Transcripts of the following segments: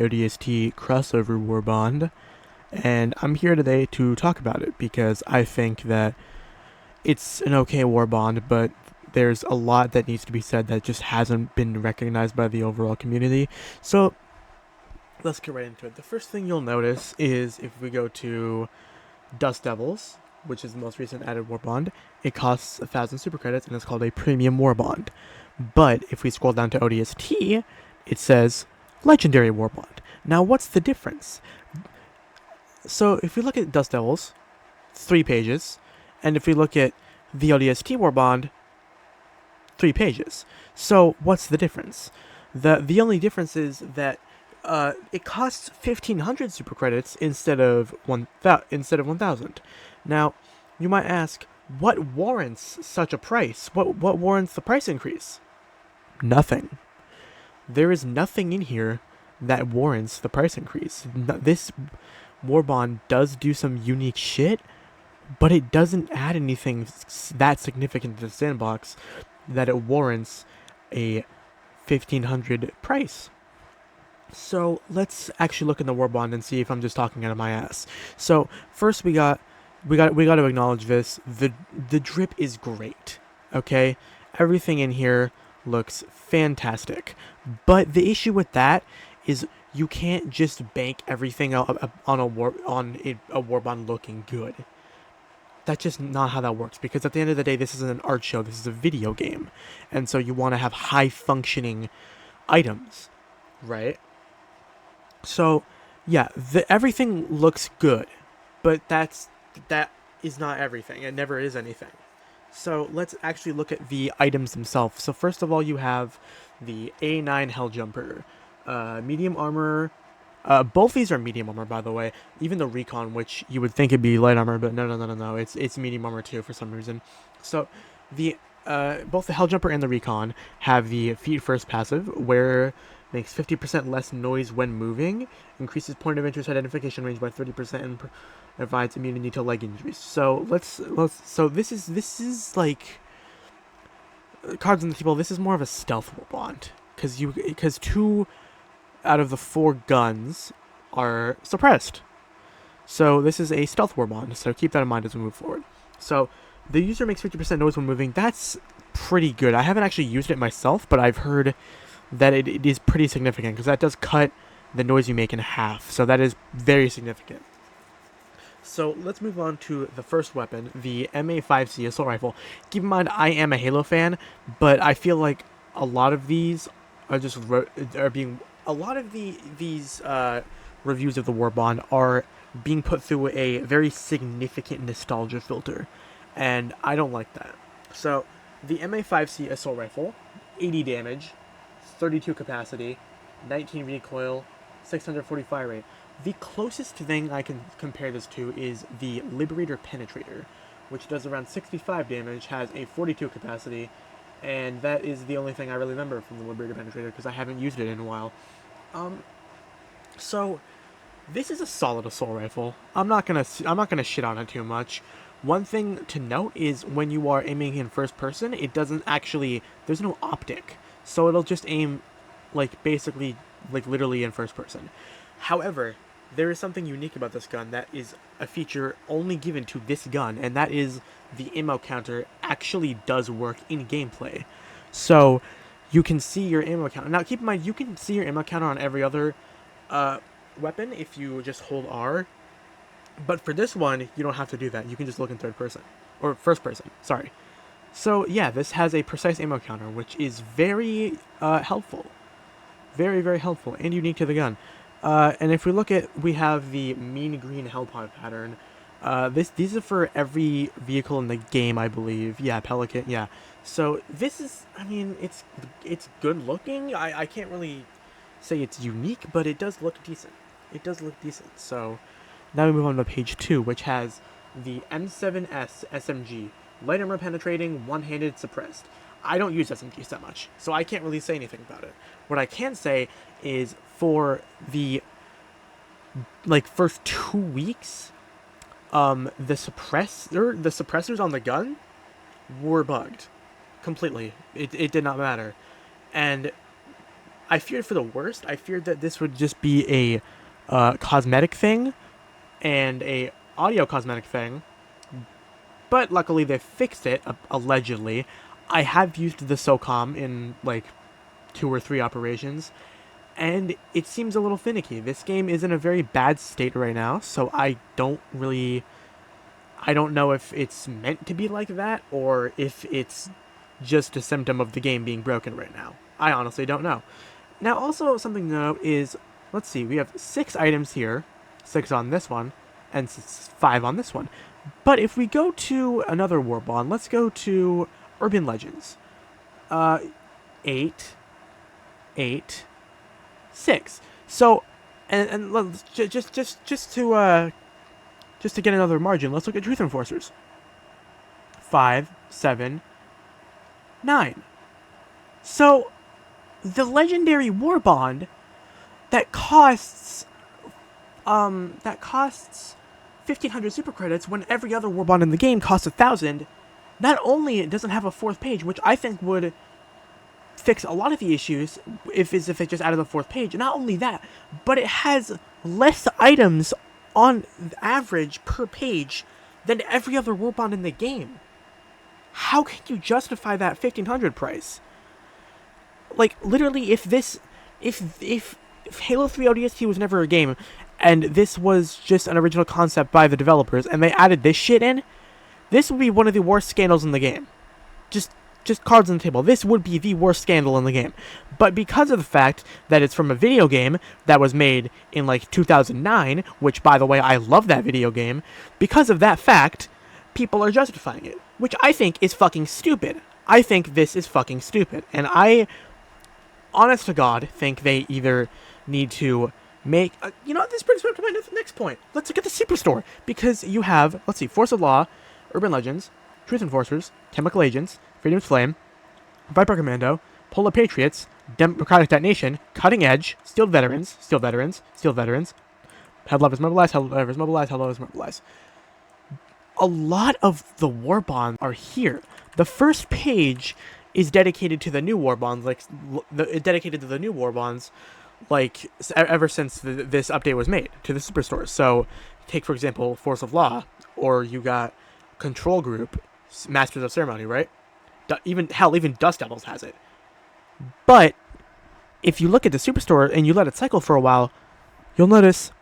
ODST Crossover War Bond, and I'm here today to talk about it because I think that it's an okay war bond, but there's a lot that needs to be said that just hasn't been recognized by the overall community. So let's get right into it. The first thing you'll notice is if we go to Dust Devils, which is the most recent added war bond, it costs 1,000 super credits and it's called a premium war bond. But if we scroll down to ODST, it says legendary war bond. Now, what's the difference? So if we look at Dust Devils, 3 pages, and if we look at the ODST war bond, 3 pages. So what's the difference? The only difference is that it costs 1,500 super credits instead of 1,000. Now, you might ask, what warrants such a price? What warrants the price increase? Nothing. There is nothing in here that warrants the price increase. This war bond does do some unique shit, but it doesn't add anything that significant to the sandbox that it warrants a 1,500 price. So let's actually look in the war bond and see if I'm just talking out of my ass. So first we got to acknowledge this. The drip is great. Okay, everything in here looks fantastic, but the issue with that is you can't just bank everything on a war bond looking good. That's just not how that works, because at the end of the day, this isn't an art show, this is a video game, and so you want to have high functioning items, right? So yeah, everything looks good, but that is not everything. It never is anything. So let's actually look at the items themselves. So first of all, you have the A9 Helljumper, medium armor. Both these are medium armor, by the way. Even the Recon, which you would think it'd be light armor, but no. It's medium armor too for some reason. So the both the Helljumper and the Recon have the feet first passive, where makes 50% less noise when moving, increases point of interest identification range by 30%, and provides immunity to leg injuries. So so this is like cards on the table. This is more of a stealth bond because 2 out of the 4 guns are suppressed. So this is a stealth war bond, so keep that in mind as we move forward. So the user makes 50% noise when moving. That's pretty good. I haven't actually used it myself, but I've heard that it is pretty significant, because that does cut the noise you make in half. So that is very significant. So let's move on to the first weapon, the MA5C assault rifle. Keep in mind, I am a Halo fan, but I feel like a lot of these are just these reviews of the war bond are being put through a very significant nostalgia filter, and I don't like that. So the MA5C assault rifle, 80 damage, 32 capacity, 19 recoil, 640 fire rate. The closest thing I can compare this to is the Liberator Penetrator, which does around 65 damage, has a 42 capacity, and that is the only thing I really remember from the Liberator Penetrator, because I haven't used it in a while. So this is a solid assault rifle. I'm not gonna shit on it too much. One thing to note is when you are aiming in first person, it doesn't actually, there's no optic, so it'll just aim basically literally in first person. However, there is something unique about this gun that is a feature only given to this gun, and that is the ammo counter actually does work in gameplay. So you can see your ammo counter. Now keep in mind, you can see your ammo counter on every other weapon if you just hold R, but for this one, you don't have to do that. You can just look in third person, or first person, sorry. So yeah, this has a precise ammo counter, which is very helpful. Very, very helpful and unique to the gun. And if we look at, we have the mean green hellpod pattern. These are for every vehicle in the game, I believe. Yeah, Pelican, yeah. So this is, I mean, it's good looking. I can't really say it's unique, but it does look decent. It does look decent. So now we move on to page 2, which has the M7S SMG. Light armor penetrating, one-handed, suppressed. I don't use SMGs that much, so I can't really say anything about it. What I can say is for the first 2 weeks, the suppressors on the gun were bugged completely. It did not matter, and I feared for the worst. I feared that this would just be a cosmetic thing and a audio cosmetic thing, but luckily they fixed it, allegedly. I have used the SOCOM in like 2 or 3 operations, and it seems a little finicky. This game is in a very bad state right now, so I don't know if it's meant to be like that, or if it's just a symptom of the game being broken right now. I honestly don't know. Now, also something to note is, let's see, we have 6 items here, 6 on this one, and 5 on this one. But if we go to another war bond, let's go to Urban Legends. 8, 6. So, and let's just to get another margin, let's look at Truth Enforcers. 5, 7, 9. So, the legendary war bond that costs 1,500 super credits when every other war bond in the game costs 1,000. Not only it doesn't have a 4th page, which I think would fix a lot of the issues if it just added the 4th page. Not only that, but it has less items on average per page than every other war bond in the game. How can you justify that 1,500 price? Like, literally, if Halo 3 ODST was never a game, and this was just an original concept by the developers, and they added this shit in, this would be one of the worst scandals in the game. Just cards on the table. This would be the worst scandal in the game. But because of the fact that it's from a video game that was made in, like, 2009, which, by the way, I love that video game, because of that fact, people are justifying it, which I think is fucking stupid. I think this is fucking stupid, and I, honest to God, think they either need to make... this brings me up to my next point. Let's look at the Superstore, because you have, let's see, Force of Law, Urban Legends, Truth Enforcers, Chemical Agents, Freedom's Flame, Viper Commando, Polar Patriots, Democratic Detonation, Cutting Edge, Steel Veterans, Helldivers Mobilize, Helldivers Mobilize. A lot of the war bonds are here. The first page is dedicated to the new war bonds, ever since this update was made to the Superstore. So, take for example Force of Law, or you got Control Group, Masters of Ceremony, right? Even Dust Devils has it. But if you look at the Superstore and you let it cycle for a while, you'll notice,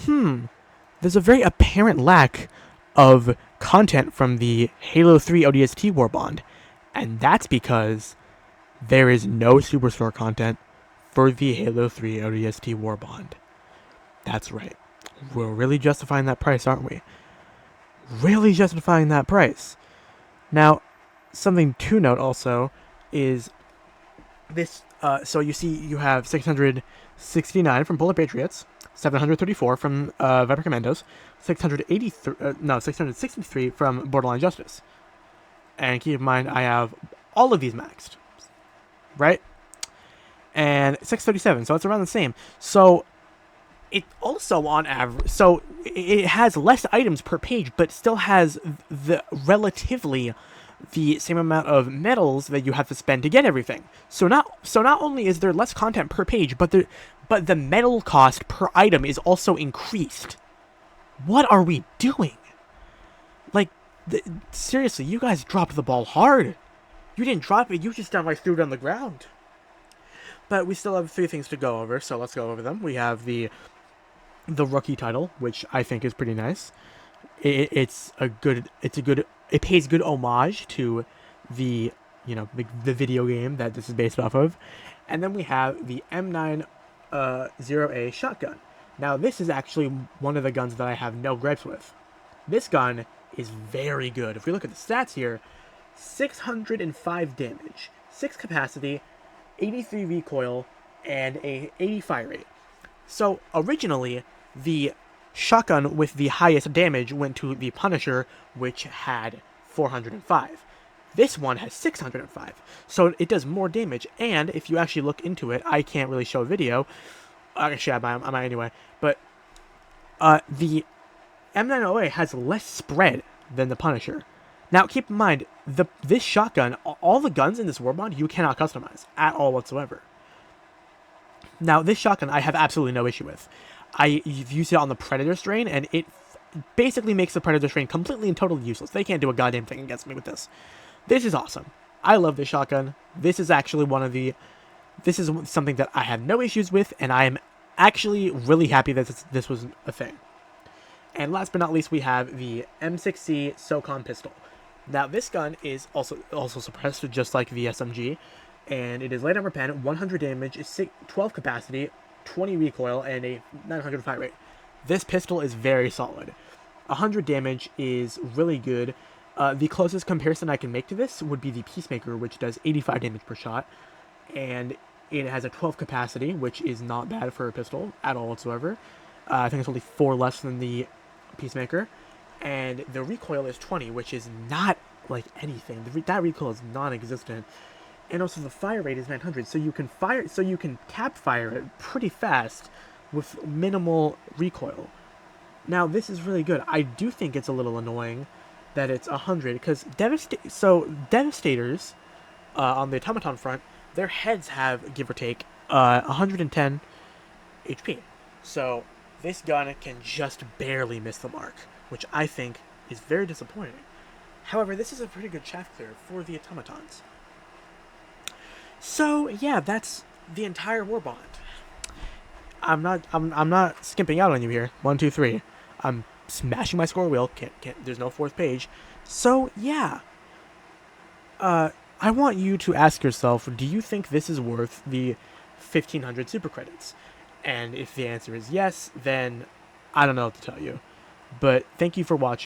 there's a very apparent lack of content from the Halo 3 ODST war bond, and that's because there is no Superstore content for the Halo 3 ODST war bond. That's right. We're really justifying that price, aren't we? Really justifying that price. Now, something to note also is this. So you see, you have 669 from Polar Patriots, 734 from Viper Commandos, 663 from Borderline Justice. And keep in mind, I have all of these maxed, right? And 637, so it's around the same. So it also, on average, so it has less items per page, but still has relatively the same amount of medals that you have to spend to get everything. So not only is there less content per page, but the medal cost per item is also increased. What are we doing? Like, seriously, you guys dropped the ball hard. You didn't drop it, you just downright threw it on the ground. But we still have 3 things to go over, so let's go over them. We have the rookie title, which I think is pretty nice. It pays good homage to the video game that this is based off of. And then we have the M90A shotgun. Now, this is actually one of the guns that I have no gripes with. This gun is very good. If we look at the stats here, 605 damage, 6 capacity, 83 recoil, and a 80 fire rate. So, originally, the shotgun with the highest damage went to the Punisher, which had 405. This one has 605, so it does more damage, and if you actually look into it, I can't really show a video, actually I might anyway, but the M90A has less spread than the Punisher. Now, keep in mind, this shotgun, all the guns in this war bond, you cannot customize at all whatsoever. Now, this shotgun I have absolutely no issue with. I've used it on the Predator strain, and it basically makes the Predator strain completely and totally useless. They can't do a goddamn thing against me with this. This is awesome. I love this shotgun. This is actually this is something that I have no issues with, and I am actually really happy that this was a thing. And last but not least, we have the M6C SOCOM pistol. Now, this gun is also suppressed, just like the SMG, and it is light armor pen, 100 damage, 12 capacity, 20 recoil, and a 900 fire rate. This pistol is very solid. 100 damage is really good. The closest comparison I can make to this would be the Peacemaker, which does 85 damage per shot, and it has a 12 capacity, which is not bad for a pistol at all whatsoever. I think it's only 4 less than the Peacemaker, and the recoil is 20, which is not like anything. That recoil is non-existent, and also the fire rate is 900, so you can tap fire it pretty fast with minimal recoil. Now, this is really good. I do think it's a little annoying that it's 100, because Devastators on the automaton front, their heads have, give or take, 110 HP. So this gun can just barely miss the mark, which I think is very disappointing. However, this is a pretty good chaff clear for the automatons. So yeah, that's the entire Warbond. I'm not skimping out on you here. 1, 2, 3. I'm smashing my score wheel. Can't. There's no 4th page. So yeah. I want you to ask yourself, do you think this is worth the 1,500 super credits? And if the answer is yes, then I don't know what to tell you. But thank you for watching.